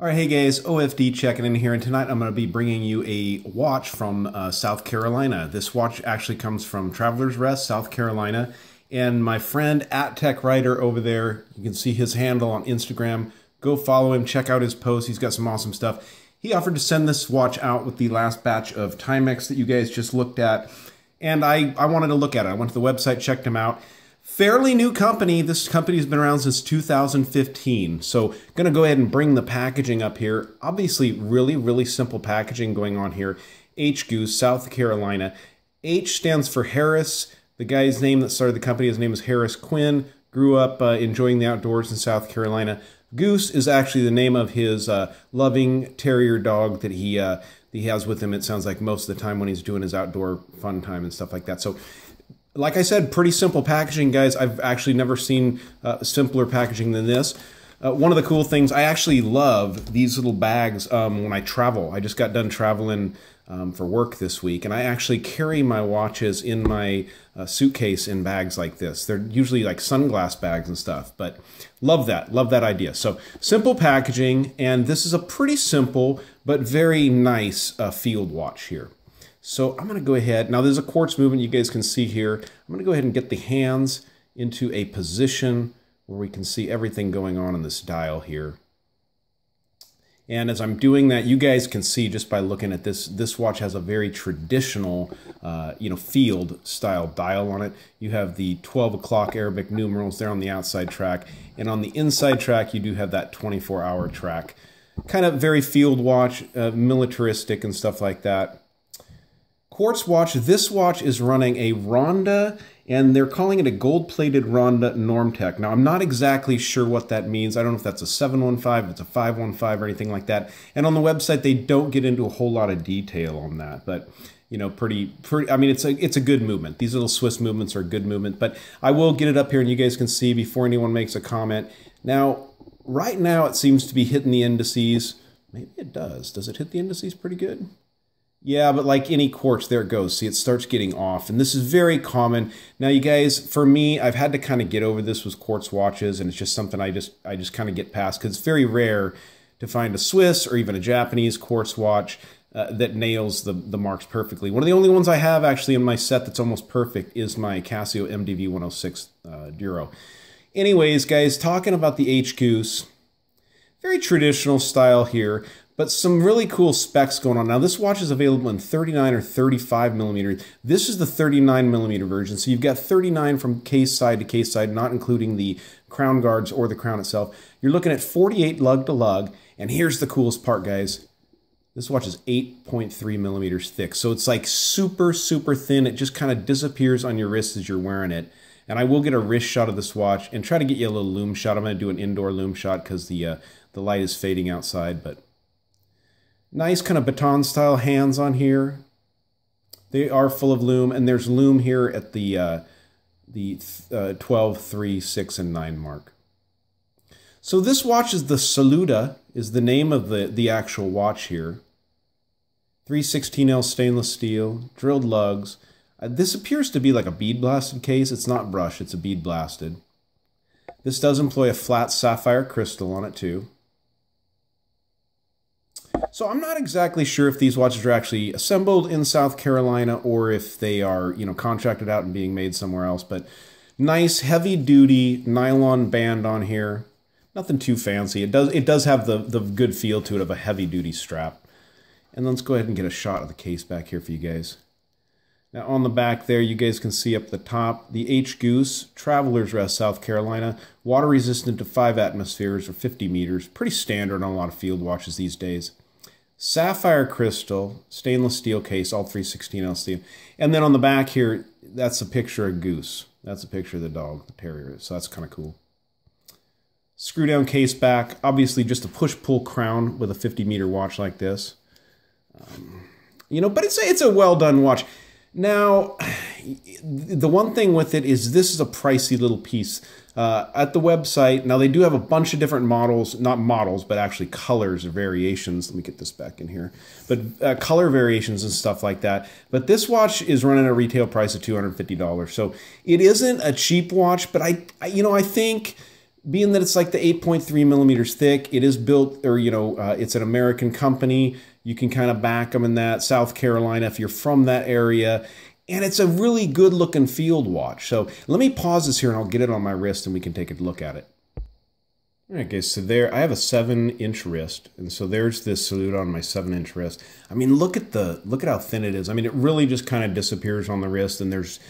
All right, hey guys, OFD checking in here, and tonight I'm going to be bringing you a watch from South Carolina. This watch actually comes from Traveler's Rest, South Carolina, and my friend @TechWriter over there, you can see his handle on Instagram. Go follow him, check out his posts. He's got some awesome stuff. He offered to send this watch out with the last batch of Timex that you guys just looked at, and I wanted to look at it. I went to the website, checked him out. Fairly new company. This company's been around since 2015. So going to go ahead and bring the packaging up here. Obviously, really simple packaging going on here. H Goose, South Carolina. H stands for Harris. The guy's name that started the company, his name is Harris Quinn. Grew up enjoying the outdoors in South Carolina. Goose is actually the name of his loving terrier dog that he has with him, it sounds like, most of the time when he's doing his outdoor fun time and stuff like that. So, like I said, pretty simple packaging, guys. I've actually never seen simpler packaging than this. One of the cool things, I actually love these little bags when I travel. I just got done traveling for work this week, and I actually carry my watches in my suitcase in bags like this. They're usually like sunglass bags and stuff, but love that idea. So simple packaging, and this is a pretty simple but very nice field watch here. So I'm going to go ahead, now there's a quartz movement you guys can see here. I'm going to go ahead and get the hands into a position where we can see everything going on in this dial here. And as I'm doing that, you guys can see just by looking at this, this watch has a very traditional, field style dial on it. You have the 12 o'clock Arabic numerals there on the outside track. And on the inside track, you do have that 24-hour track. Kind of very field watch, militaristic and stuff like that. Quartz watch, this watch is running a RONDA, and they're calling it a gold-plated RONDA normtech. Now, I'm not exactly sure what that means. I don't know if that's a 715, if it's a 515 or anything like that. And on the website, they don't get into a whole lot of detail on that. But, you know, pretty. I mean, it's a good movement. These little Swiss movements are a good movement. But I will get it up here, and you guys can see before anyone makes a comment. Now, right now, it seems to be hitting the indices. Maybe it does. Does it hit the indices pretty good? Yeah, but like any quartz, there it goes. See, it starts getting off, and this is very common. Now, you guys, for me, I've had to kind of get over this with quartz watches, and it's just something I just kind of get past, because it's very rare to find a Swiss or even a Japanese quartz watch that nails the marks perfectly. One of the only ones I have actually in my set that's almost perfect is my Casio MDV 106 Duro. Anyways, guys, talking about the H Goose, very traditional style here, but some really cool specs going on. Now, this watch is available in 39 or 35 millimeter. This is the 39 millimeter version. So you've got 39 from case side to case side, not including the crown guards or the crown itself. You're looking at 48 lug to lug. And here's the coolest part, guys. This watch is 8.3 millimeters thick. So it's like super thin. It just kind of disappears on your wrist as you're wearing it. And I will get a wrist shot of this watch and try to get you a little lume shot. I'm going to do an indoor lume shot because the light is fading outside, but nice kind of baton style hands on here. They are full of lume, and there's lume here at the 12, 3, 6, and 9 mark. So this watch is the Saluda, is the name of the actual watch here. 316L stainless steel, drilled lugs. This appears to be like a bead blasted case. It's not brushed, it's a bead blasted. This does employ a flat sapphire crystal on it too. So I'm not exactly sure if these watches are actually assembled in South Carolina or if they are, contracted out and being made somewhere else. But nice heavy-duty nylon band on here. Nothing too fancy. It does have the good feel to it of a heavy-duty strap. And let's go ahead and get a shot of the case back here for you guys. Now on the back there, you guys can see up the top, the H Goose, Traveler's Rest, South Carolina, water resistant to 5 atmospheres or 50 meters. Pretty standard on a lot of field watches these days. Sapphire Crystal, stainless steel case, all 316L steel. And then on the back here, that's a picture of Goose. That's a picture of the dog, the terrier. So that's kind of cool. Screw down case back. Obviously just a push-pull crown with a 50-meter watch like this. But it's a well-done watch. Now, the one thing with it is this is a pricey little piece. At the website, now they do have a bunch of different models, not models, but actually colors or variations. Let me get this back in here. But color variations and stuff like that. But this watch is running a retail price of $250. So it isn't a cheap watch, but I think being that it's like the 8.3 millimeters thick, it is built, or, you know, it's an American company. You can kind of back them in that. South Carolina, if you're from that area. And it's a really good looking field watch. So let me pause this here and I'll get it on my wrist and we can take a look at it. All right, guys, so there, I have a 7-inch wrist. And so there's this Saluda on my 7-inch wrist. I mean, look at how thin it is. I mean, it really just kind of disappears on the wrist and there's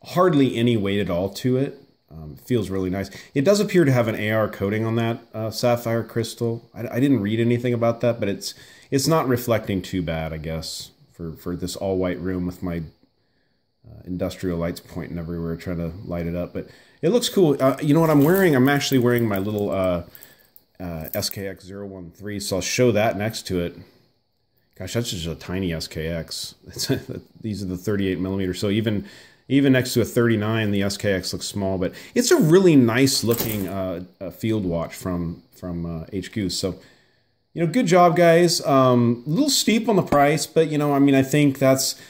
hardly any weight at all to it. It feels really nice. It does appear to have an AR coating on that Sapphire Crystal. I didn't read anything about that, but it's not reflecting too bad, I guess, for this all-white room with my industrial lights pointing everywhere trying to light it up. But it looks cool. You know what I'm wearing? I'm actually wearing my little SKX 013, so I'll show that next to it. Gosh, that's just a tiny SKX. These are the 38 millimeters, so even next to a 39, the SKX looks small, but it's a really nice looking field watch from Goose. So, you know, good job, guys. A little steep on the price, but, you know, I mean, I think that's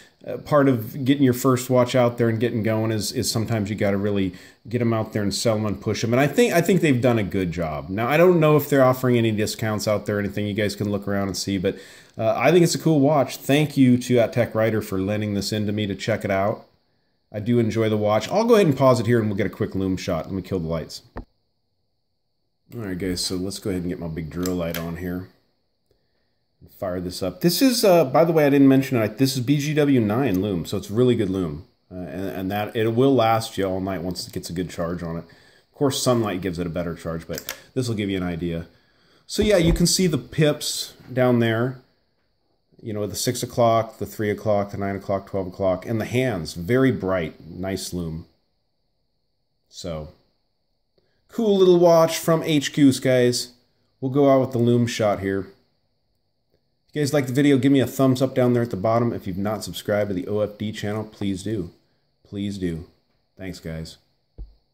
part of getting your first watch out there and getting going is sometimes you got to really get them out there and sell them and push them. And I think they've done a good job. Now, I don't know if they're offering any discounts out there or anything. You guys can look around and see, but I think it's a cool watch. Thank you to Tech Writer for lending this in to me to check it out. I do enjoy the watch. I'll go ahead and pause it here and we'll get a quick loom shot. Let me kill the lights. All right, guys, so let's go ahead and get my big drill light on here. Fire this up. This is, by the way, I didn't mention it. This is BGW9 loom, so it's really good loom. And that it will last you all night once it gets a good charge on it. Of course, sunlight gives it a better charge, but this will give you an idea. So yeah, you can see the pips down there. You know, the 6 o'clock, the 3 o'clock, the 9 o'clock, 12 o'clock, and the hands. Very bright, nice loom. So, cool little watch from Goose, guys. We'll go out with the loom shot here. If you guys like the video, give me a thumbs up down there at the bottom. If you've not subscribed to the OFD channel, please do. Please do. Thanks, guys.